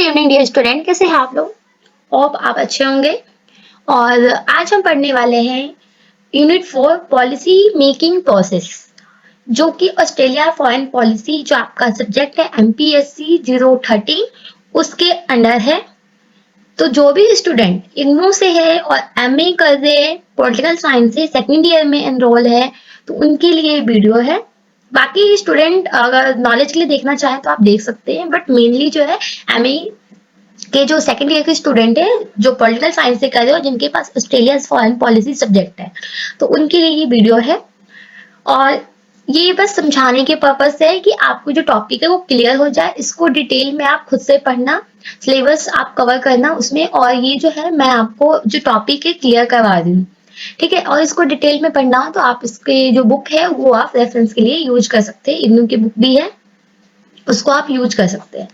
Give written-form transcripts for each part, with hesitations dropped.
Evening dear student, कैसे हैं आप लोग? होप आप अच्छे होंगे। और आज हम पढ़ने वाले हैं यूनिट 4 पॉलिसी मेकिंग प्रोसेस, जो कि ऑस्ट्रेलिया फॉरेन पॉलिसी, जो आपका सब्जेक्ट है एमपीएससी 030 उसके अंडर है। तो जो भी स्टूडेंट इग्नू से है और एमए कर रहे हैं, पॉलिटिकल साइंस से सेकेंड ईयर में एनरोल है, तो उनके लिए वीडियो है। बाकी स्टूडेंट अगर नॉलेज के लिए देखना चाहे तो आप देख सकते हैं, बट मेनली जो है एमए के जो सेकेंड ईयर के स्टूडेंट है, जो पॉलिटिकल साइंस से कर रहे हो, जिनके पास ऑस्ट्रेलिया फॉरेन पॉलिसी सब्जेक्ट है, तो उनके लिए ये वीडियो है। और ये बस समझाने के पर्पज से है कि आपको जो टॉपिक है वो क्लियर हो जाए। इसको डिटेल में आप खुद से पढ़ना, सिलेबस आप कवर करना उसमें, और ये जो है मैं आपको जो टॉपिक है क्लियर करवा रही हूँ, ठीक है। और इसको डिटेल में पढ़ना हो तो आप इसके जो बुक है वो आप रेफरेंस के लिए यूज कर सकते हैं। इग्नू की बुक भी है, उसको आप यूज कर सकते हैं।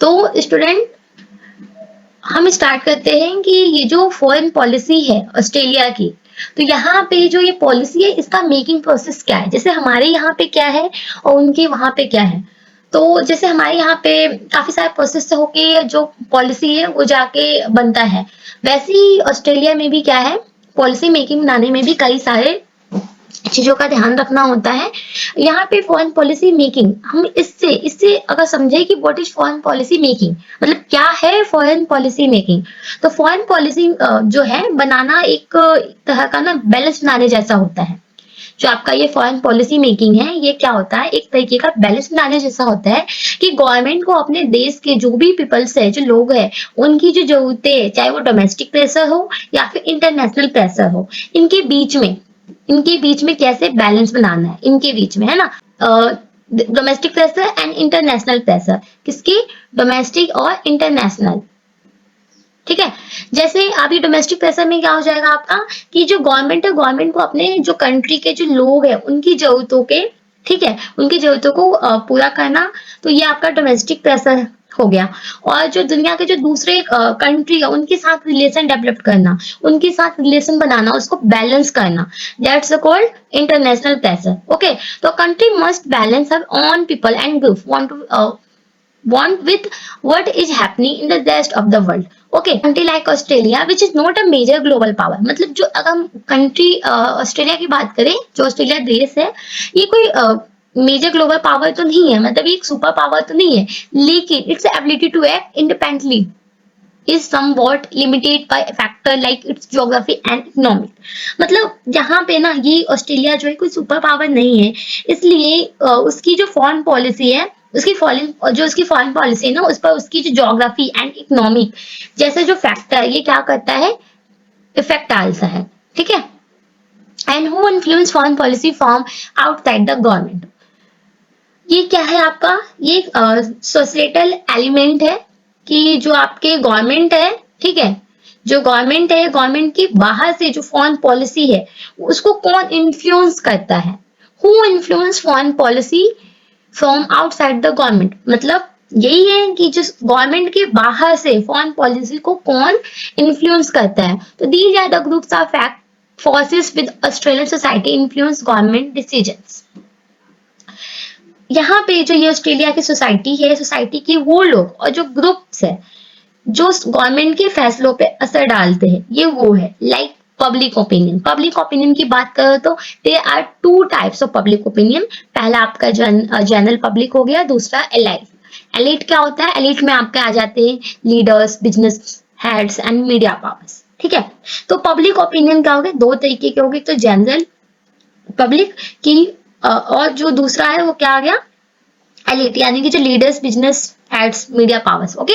तो स्टूडेंट, हम स्टार्ट करते हैं कि ये जो फॉरेन पॉलिसी है ऑस्ट्रेलिया की, तो यहाँ पे जो ये पॉलिसी है इसका मेकिंग प्रोसेस क्या है, जैसे हमारे यहाँ पे क्या है और उनके वहां पे क्या है। तो जैसे हमारे यहाँ पे काफी सारे प्रोसेस से होके जो पॉलिसी है वो जाके बनता है, वैसे ही ऑस्ट्रेलिया में भी क्या है, पॉलिसी मेकिंग बनाने में भी कई सारे चीजों का ध्यान रखना होता है। यहाँ पे फॉरेन पॉलिसी मेकिंग, हम इससे इससे अगर समझे कि what is foreign policy making, मतलब क्या है फॉरेन पॉलिसी मेकिंग। तो फॉरेन पॉलिसी जो है बनाना एक तरह का ना बैलेंस बनाने जैसा होता है। जो आपका ये फॉरेन पॉलिसी मेकिंग है, ये क्या होता है, एक तरीके का बैलेंस बनाने जैसा होता है कि गवर्नमेंट को अपने देश के जो भी पीपल्स है, जो लोग है, उनकी जो जरूरतें, चाहे वो डोमेस्टिक प्रेशर हो या फिर इंटरनेशनल प्रेशर हो, इनके बीच में कैसे बैलेंस बनाना है, इनके बीच में, है ना। Domestic pressure and international pressure, किसकी, डोमेस्टिक और इंटरनेशनल, ठीक है। जैसे अभी डोमेस्टिक प्रेशर में क्या हो जाएगा आपका, कि जो गवर्नमेंट है, गवर्नमेंट को अपने जो कंट्री के जो लोग है उनकी जरूरतों के, ठीक है, उनकी जरूरतों को पूरा करना, तो ये आपका डोमेस्टिक प्रेशर हो गया। और जो दुनिया के जो दूसरे कंट्री है उनके साथ रिलेशन डेवलप करना, उनके साथ रिलेशन बनाना, उसको बैलेंस करना, that's called international pressure. Okay, तो country must balance her own people and group want with what is happening in the rest of the world. Okay, country like Australia which is not a major global power, मतलब जो अगर हम country Australia की बात करें, जो Australia देश है, ये कोई मेजर ग्लोबल पावर तो नहीं है, मतलब ये एक सुपर पावर तो नहीं है, लेकिन its ability to act independently is somewhat limited by factor like its geography and economic। मतलब जहाँ पे ना ये ऑस्ट्रेलिया जो है कोई सुपर पावर नहीं है, इसलिए उसकी जो फॉरेन पॉलिसी है, उसकी फॉरेन पॉलिसी है ना, उस पर उसकी जो ज्योग्राफी एंड इकोनॉमिक जैसे जो फैक्टर है, ये क्या करता है, इफेक्ट डालता है, ठीक है। And who influence foreign policy from outside the government, ये क्या है आपका, ये सोशलेटल एलिमेंट है कि जो आपके गवर्नमेंट है, ठीक है, जो गवर्नमेंट है, गवर्नमेंट की बाहर से जो फॉरेन पॉलिसी है उसको कौन इन्फ्लुएंस करता है, who influence foreign policy from outside the government, मतलब यही है कि जिस गवर्नमेंट के बाहर से फॉरेन पॉलिसी को कौन इन्फ्लुएंस करता है। तो these are the groups of fact forces with Australian society influence government decisions. यहाँ पे जो ये ऑस्ट्रेलिया की सोसाइटी है, सोसाइटी के वो लोग और जो ग्रुप्स है जो गवर्नमेंट के फैसलों पे असर डालते हैं, ये वो है like public opinion. Public opinion की बात करो तो there are two types of public opinion. पहला आपका जनरल पब्लिक हो गया, दूसरा एलाइट। एलिट क्या होता है, एलिट में आपके आ जाते हैं leaders, business heads and media powers, ठीक है। तो पब्लिक ओपिनियन क्या हो गया, दो तरीके के हो गए, तो जनरल पब्लिक की और जो दूसरा है वो क्या आ गया, एलिट, यानी कि जो leaders, business heads, media powers. Okay,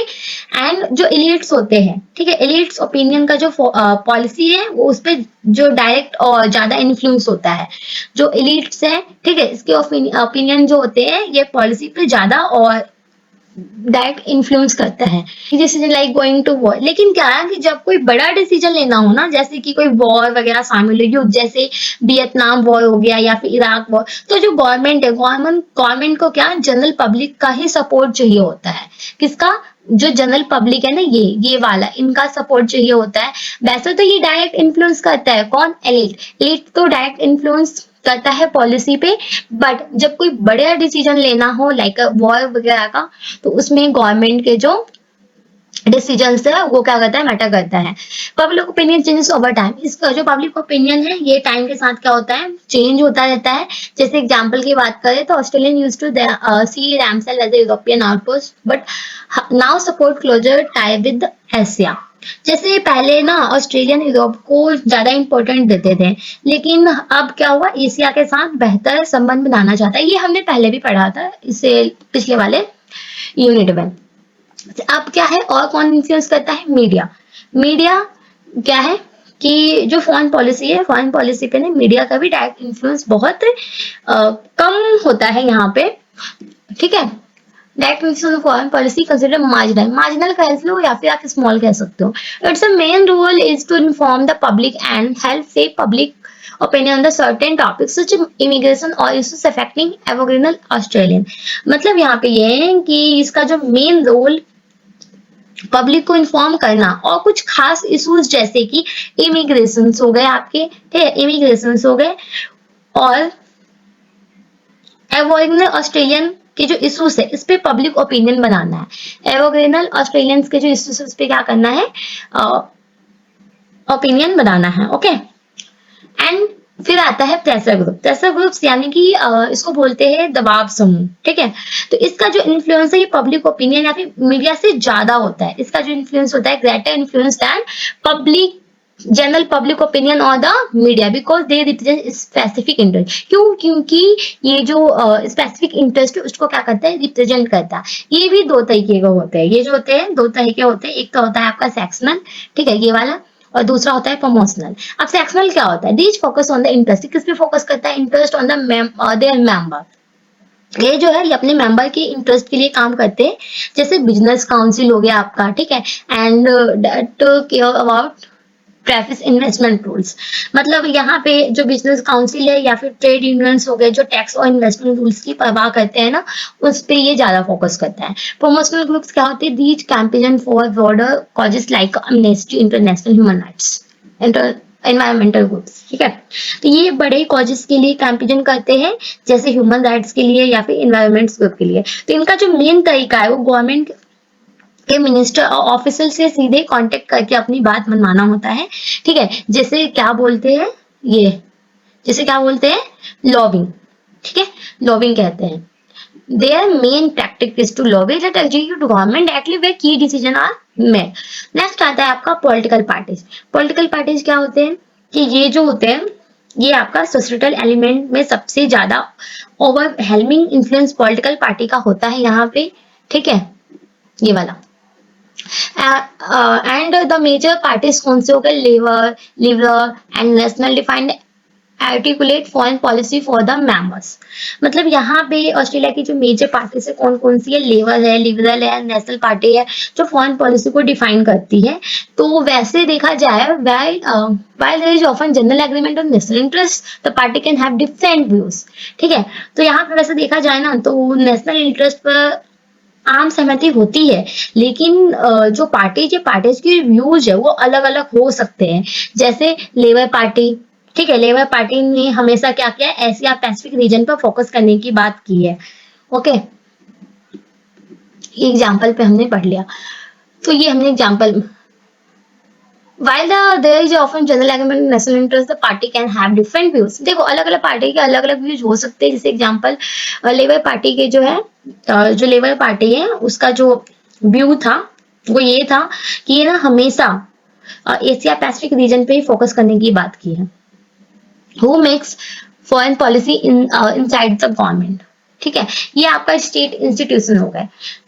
and जो एलिट्स होते हैं, ठीक है, एलिट्स ओपिनियन का जो पॉलिसी है वो उस पर जो डायरेक्ट और ज्यादा इन्फ्लुएंस होता है। जो एलिट्स है, ठीक है, इसके ओपिनियन जो होते हैं ये पॉलिसी पे ज्यादा और डायरेक्ट इन्फ्लुएंस करता है। Decision like going to war, लेकिन क्या है कि जब कोई बड़ा डिसीजन लेना हो ना, जैसे कि कोई वॉर वगैरह शामिल हो, युद्ध, जैसे वियतनाम वॉर हो गया या फिर इराक वॉर, तो जो गवर्नमेंट है, गवर्नमेंट को क्या, जनरल पब्लिक का ही सपोर्ट चाहिए होता है। किसका, जो जनरल पब्लिक है ना, ये वाला, इनका सपोर्ट चाहिए होता है। वैसे तो ये डायरेक्ट इन्फ्लुएंस करता है कौन, एलिट। एलिट तो डायरेक्ट इन्फ्लुएंस करता है पॉलिसी पे, बट जब कोई बड़ा डिसीजन लेना हो लाइक वॉर वगैरह का, तो उसमें गवर्नमेंट के जो डिसीजन है वो क्या करता है, मैटर करता है। Public opinion changes over time, इसका जो पब्लिक ओपिनियन है ये टाइम के साथ क्या होता है, चेंज होता रहता है। जैसे एग्जांपल की बात करें तो Australian used to see themselves as a European outpost but now support closer tie with Asia. जैसे पहले ना ऑस्ट्रेलियन यूरोप को ज्यादा इंपॉर्टेंट देते थे, लेकिन अब क्या हुआ, एशिया के साथ बेहतर संबंध बनाना चाहता है। ये हमने पहले भी पढ़ा था इससे पिछले वाले यूनिट में। अब क्या है, और कौन इन्फ्लुएंस करता है, मीडिया। मीडिया क्या है कि जो फॉरेन पॉलिसी है, फॉरेन पॉलिसी पे ना मीडिया का भी डायरेक्ट इन्फ्लुएंस बहुत कम होता है यहाँ पे, ठीक है। Direct influence of foreign policy consider marginal, marginal कह लो या फिर आप स्मॉल कह सकते हो। Its a main role is to inform the public and help shape public opinion on the certain topics such as immigration or issues affecting aboriginal Australian। मतलब यहाँ पे ये है कि इसका जो मेन रोल पब्लिक को इन्फॉर्म करना और कुछ खास इश्यूज जैसे कि इमिग्रेशन हो गए आपके, ठीक है, इमिग्रेशन हो गए और एबोरिजिनल ऑस्ट्रेलियन के जो इश्यूज है इस पे पब्लिक ओपिनियन बनाना है। एबोरिजिनल ऑस्ट्रेलियंस के जो इश्यूज उस पे क्या करना है, ओपिनियन बनाना है, ओके। एंड फिर आता है प्रेशर ग्रुप। प्रेशर ग्रुप्स यानी कि इसको बोलते हैं दबाव समूह, ठीक है। तो इसका जो इन्फ्लुएंस है ये पब्लिक ओपिनियन या फिर मीडिया से ज्यादा होता है। इसका जो इन्फ्लुएंस होता है greater influence than public general public opinion और the media because they represent specific interest. क्यों? क्योंकि ये जो स्पेसिफिक इंटरेस्ट है उसको क्या करता है, रिप्रेजेंट करता है। ये भी दो तरीके के होते हैं, ये जो होते हैं दो तरह के होते हैं। एक तो होता है आपका सेक्शनल, ठीक है, ये वाला, और दूसरा होता है प्रमोशनल। अब सेक्शनल क्या होता है, these focus on the interest, किस पे फोकस करता है, interest on the there member. ये जो है ये अपने मेंबर के इंटरेस्ट के लिए काम करते हैं। जैसे बिजनेस काउंसिल हो गया आपका, ठीक है, and that care about traffic investment rules. मतलब यहाँ पे जो बिजनेस काउंसिल है या फिर ट्रेड यूनियंस हो गए जो टैक्स और इन्वेस्टमेंट रूल्स की परवाह करते हैं ना, उस पे ये ज्यादा फोकस करता है। प्रमोशनल ग्रुप्स क्या होते हैं, these campaign for broader causes like amnesty international human rights environmental groups, ठीक है। तो ये बड़े कॉजेस के लिए कैंपेन करते हैं, जैसे ह्यूमन राइट्स के लिए या फिर एनवायरमेंट ग्रुप के लिए। तो इनका जो मेन तरीका है वो गवर्नमेंट के मिनिस्टर और ऑफिसर से सीधे कांटेक्ट करके अपनी बात मनवाना होता है, ठीक है। जैसे क्या बोलते हैं ये, जैसे क्या बोलते हैं, लॉबिंग, ठीक है, लॉबिंग कहते हैं। Their main tactic is to lobby that execute government directly where key decision are made। Next आता है आपका पॉलिटिकल पार्टीज। पॉलिटिकल पार्टीज क्या होते हैं कि ये जो होते हैं ये आपका सोसाइटल एलिमेंट में सबसे ज्यादा ओवरवेलमिंग इन्फ्लुएंस पॉलिटिकल पार्टी का होता है यहाँ पे, ठीक है, ये वाला। एंड द मेजर पार्टीज कौन से हो गए, labour, liberal and national defined articulate foreign policy for the members. मतलब यहाँ पे ऑस्ट्रेलिया की जो मेजर पार्टीज है कौन कौन सी है, लेबर है, लिबरल है, नेशनल पार्टी है, जो फॉरेन पॉलिसी को डिफाइन करती है। तो वैसे देखा जाए while there is often general agreement on national interest the party can have different views, ठीक है। तो यहाँ पे वैसे देखा जाए ना तो नेशनल इंटरेस्ट पर आम सहमति होती है, लेकिन जो पार्टीज के व्यूज है वो अलग अलग हो सकते हैं। जैसे लेबर पार्टी, ठीक है, लेबर पार्टी ने हमेशा क्या किया, एशिया पैसिफिक रीजन पर फोकस करने की बात की है, ओके। एग्जाम्पल पे हमने पढ़ लिया, तो ये हमने example. While there is often general agreement in national interest, the party can have different views। देखो अलग अलग पार्टी के अलग अलग व्यूज हो सकते हैं। जैसे एग्जांपल लेबर पार्टी के जो है जो लेबर पार्टी है उसका जो व्यू था वो ये था कि ये ना हमेशा एशिया पैसिफिक रीजन पे ही फोकस करने की बात की है। Who makes foreign policy inside the government, ठीक है, ये आपका स्टेट इंस्टीट्यूशन हो गए।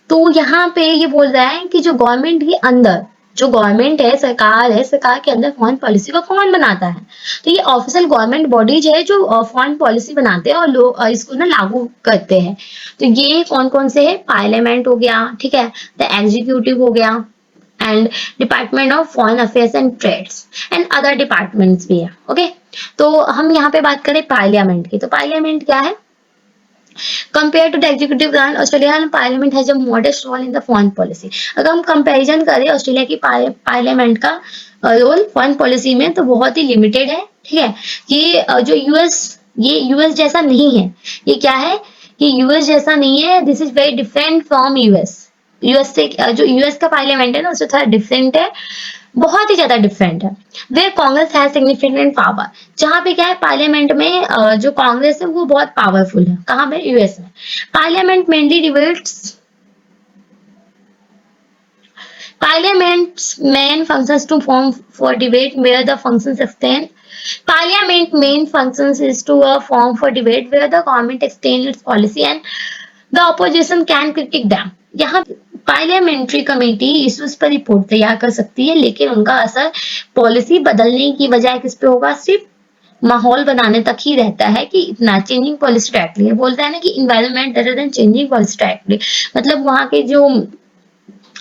तो यहाँ पे ये बोल रहा है कि जो गवर्नमेंट के अंदर जो गवर्नमेंट है, सरकार है, सरकार के अंदर फॉरेन पॉलिसी को कौन बनाता है, तो ये ऑफिशियल गवर्नमेंट बॉडीज है जो फॉरेन पॉलिसी बनाते हैं और लोग इसको ना लागू करते हैं। तो ये कौन कौन से है, पार्लियामेंट हो गया, ठीक है, द एग्जीक्यूटिव हो गया and department of foreign affairs and trades and other departments भी है, ओके। तो हम यहाँ पे बात करें पार्लियामेंट की, तो पार्लियामेंट क्या है, compare to the executive branch Australian parliament has a modest role in the foreign policy. अगर हम कंपैरिजन करें ऑस्ट्रेलिया की पार्लियामेंट का रोल फॉरेन पॉलिसी में तो बहुत ही लिमिटेड है, ठीक है। ये जो यूएस जैसा नहीं है, ये क्या है, ये यूएस जैसा नहीं है, this is very different from US, US से, जो यूएस का पार्लियामेंट है ना उससे थोड़ा डिफरेंट है, बहुत ही ज्यादा डिफरेंट है। वे कांग्रेस हैज सिग्निफिकेंट पावर, जहाँ पे क्या है पार्लियामेंट में जो कांग्रेस है वो बहुत पावरफुल है। कहाँ पे? यूएस में। Parliament mainly debates, Parliament's main functions to form for debate where the functions extend. Parliament main functions is to form for debate where the government extends its policy and the opposition can critique them. यहाँ parliamentary committee issues पर report तैयार कर सकती है, लेकिन उनका असर policy बदलने की बजाय किस पे होगा? सिर्फ माहौल बनाने तक ही रहता है कि इतना चेंजिंग पॉलिसी डायरेक्टली। बोलता है ना कि environment rather than changing policy directly, मतलब वहां के जो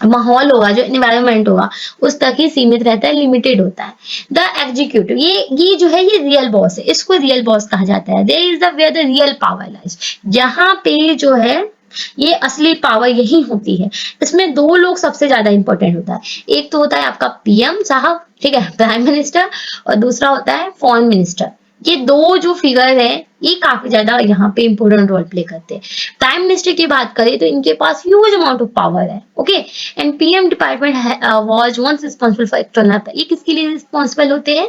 माहौल होगा, जो एनवायरनमेंट होगा, उस तक ही सीमित रहता है, लिमिटेड होता है। द एग्जीक्यूटिव, ये जो है ये रियल बॉस है, इसको रियल बॉस कहा जाता है। There is the where the real power lies, जहां पे जो है ये असली पावर यही होती है। इसमें दो लोग सबसे ज्यादा इंपॉर्टेंट होता है, एक तो होता है आपका पीएम साहब, ठीक है, प्राइम मिनिस्टर, और दूसरा होता है फॉरेन मिनिस्टर। ये दो जो फिगर है ये काफी ज्यादा यहाँ पे इंपॉर्टेंट रोल प्ले करते हैं। प्राइम मिनिस्टर की बात करें तो इनके पास ह्यूज अमाउंट ऑफ पावर है, okay. And PM department was once responsible for external, ये किसके लिए रिस्पांसिबल होते हैं?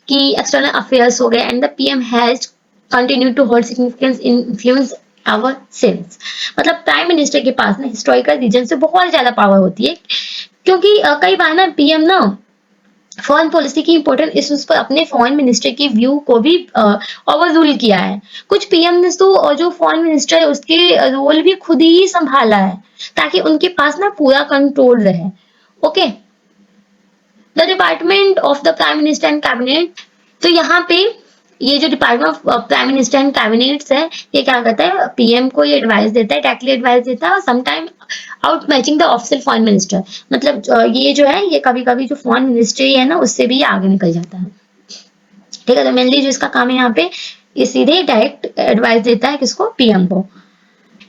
कि एक्सटर्नल अफेयर्स हो गए। And the PM has continue to hold significance in influence our since, मतलब प्राइम मिनिस्टर के पास ना हिस्टोरिकल रीजन से बहुत ज्यादा पावर होती है, क्योंकि कई बार ना पीएम ना फॉरेन पॉलिसी की इंपॉर्टेंट इश्यूज पर अपने फॉरेन मिनिस्टर के व्यू को भी ओवररूल किया है। कुछ पीएम ने तो जो फॉरेन मिनिस्टर है उसके रोल भी खुद ही संभाला है, ताकि उनके पास ना पूरा कंट्रोल रहे, okay. The department of the prime minister and cabinet, तो यहाँ पे ये जो department of prime minister and cabinets है, ये क्या करता है? पीएम को ये एडवाइस देता है, डायरेक्टली एडवाइस देता है, और sometime out matching the official foreign minister, मतलब ये जो है ये कभी कभी जो फॉरेन मिनिस्ट्री है ना उससे भी आगे निकल जाता है, ठीक है। तो मेनली जो इसका काम है यहाँ पे, ये सीधे डायरेक्ट एडवाइस देता है किसको? पीएम को।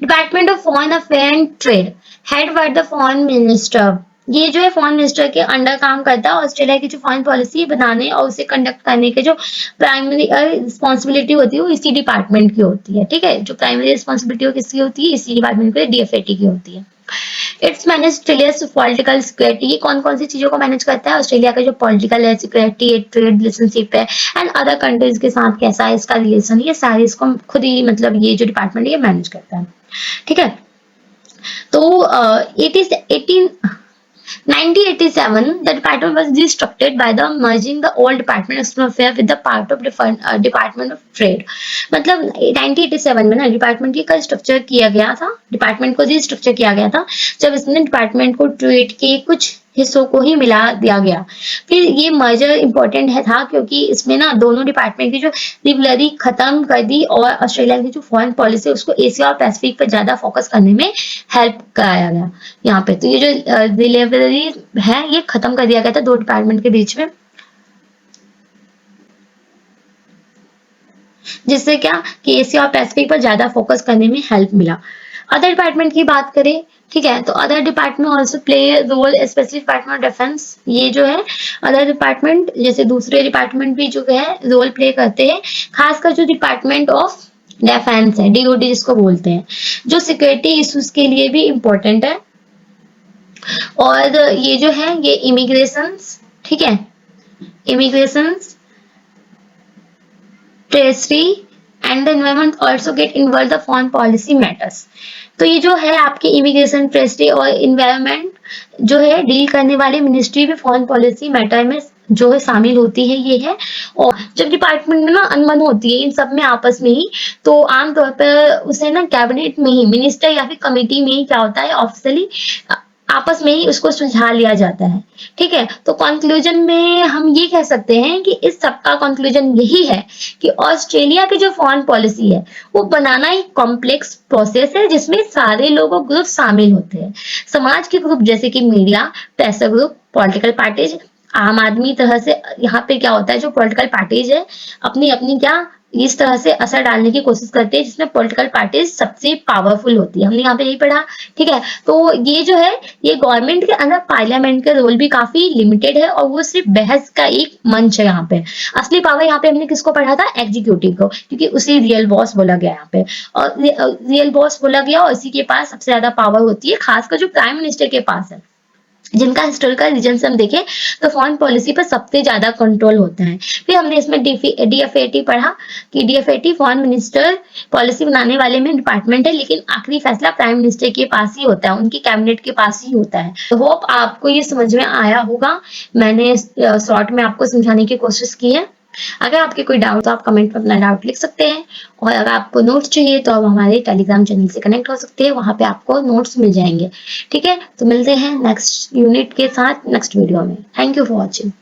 Department of foreign affair and trade, head word the foreign minister, ये जो है फॉरेन मिनिस्टर के अंडर काम करता है। ऑस्ट्रेलिया की जो फॉरेन पॉलिसी बनाने और उसे कंडक्ट करने के जो प्राइमरी रिस्पॉन्सिबिलिटी होती है वो इसी डिपार्टमेंट की होती है, ठीक है। जो प्राइमरी रिस्पॉन्सिबिलिटी किसकी होती है? इसी डिपार्टमेंट की, डीएफएटी की होती है। It's manage Australia political security, ये कौन कौन सी चीजों को मैनेज करता है? ऑस्ट्रेलिया का जो पॉलिटिकल है, सिक्योरिटी है, ट्रेड रिलेशनशिप है, एंड अदर कंट्रीज के साथ कैसा है इसका रिलेशन, ये सारी इसको खुद ही, मतलब ये जो डिपार्टमेंट है ये मैनेज करता है, ठीक है। तो 1987, the department was restructured by the merging the old department of external affairs with the part of department of trade, मतलब 1987 में ना डिपार्टमेंट की कल स्ट्रक्चर किया गया था, डिपार्टमेंट को रिस्ट्रक्चर किया गया था, जब इसने डिपार्टमेंट को ट्रेड के कुछ हिस्सों को ही मिला दिया गया। फिर ये मर्जर इंपॉर्टेंट है था क्योंकि इसमें ना दोनों डिपार्टमेंट की जो रिवलरी खत्म कर दी और ऑस्ट्रेलिया की जो फॉरेन पॉलिसी है उसको एशिया और पैसिफिक पर ज्यादा फोकस करने में हेल्प कराया गया यहाँ पे। तो ये जो रिवलरी है ये खत्म कर दिया गया था दो डिपार्टमेंट के बीच में, जिससे क्या कि एशिया और पैसिफिक पर ज्यादा फोकस करने में हेल्प मिला। अदर डिपार्टमेंट की बात करें, ठीक है, तो other department also play role, specially department of defence, ये जो है अदर डिपार्टमेंट जैसे दूसरे डिपार्टमेंट भी जो है रोल प्ले करते हैं, खासकर जो डिपार्टमेंट ऑफ डिफेंस है, डीओडी जिसको बोलते हैं, जो सिक्योरिटी इश्यूज के लिए भी इम्पोर्टेंट है। और ये जो है ये इमिग्रेशन, ठीक है, immigration, treasury and the environment also get involve the foreign policy matters. तो ये जो है आपके इमिग्रेशन, ट्रेजरी और एनवायरमेंट जो है डील करने वाली मिनिस्ट्री भी फॉरेन पॉलिसी मैटर में जो है शामिल होती है, ये है। और जब डिपार्टमेंट में ना अनबन होती है इन सब में आपस में ही, तो आमतौर पर उसे ना कैबिनेट में ही, मिनिस्टर या फिर कमेटी में ही क्या होता है, ऑफिशियली आपस में ही उसको सुलझा लिया जाता है, ठीक है। तो कंक्लूजन में हम ये कह सकते हैं कि इस सब का कंक्लूजन यही है कि ऑस्ट्रेलिया की जो फॉरेन पॉलिसी है वो बनाना एक कॉम्प्लेक्स प्रोसेस है जिसमें सारे लोगों ग्रुप शामिल होते हैं, समाज के ग्रुप जैसे कि media, pressure group, political parties, आम आदमी तरह से। यहाँ पे क्या होता है, जो पॉलिटिकल पार्टीज है अपनी अपनी क्या इस तरह से असर डालने की कोशिश करते हैं जिसमें पॉलिटिकल पार्टीज सबसे पावरफुल होती है। हमने यहाँ पे यही पढ़ा, ठीक है। तो ये जो है ये गवर्नमेंट के अंदर पार्लियामेंट का रोल भी काफी लिमिटेड है और वो सिर्फ बहस का एक मंच है यहाँ पे। असली पावर यहाँ पे हमने किसको पढ़ा था, एग्जीक्यूटिव को, क्योंकि उसे रियल बॉस बोला गया यहाँ पे। और रियल बॉस बोला गया और इसी के पास सबसे ज्यादा पावर होती है, खासकर जो प्राइम मिनिस्टर के पास है, जिनका हिस्टोरिकल रीजन से हम देखें तो फॉरेन पॉलिसी पर सबसे ज्यादा कंट्रोल होता है। फिर हमने इसमें डीएफएटी पढ़ा कि डीएफएटी फॉरेन मिनिस्टर पॉलिसी बनाने वाले में डिपार्टमेंट है, लेकिन आखिरी फैसला प्राइम मिनिस्टर के पास ही होता है, उनकी कैबिनेट के पास ही होता है। तो होप आपको ये समझ में आया होगा, मैंने शॉर्ट में आपको समझाने की कोशिश की है। अगर आपके कोई डाउट तो आप कमेंट में अपना डाउट लिख सकते हैं, और अगर आपको नोट्स चाहिए तो आप हमारे टेलीग्राम चैनल से कनेक्ट हो सकते हैं, वहां पे आपको नोट्स मिल जाएंगे। ठीक है, तो मिलते हैं नेक्स्ट यूनिट के साथ नेक्स्ट वीडियो में। Thank you for watching.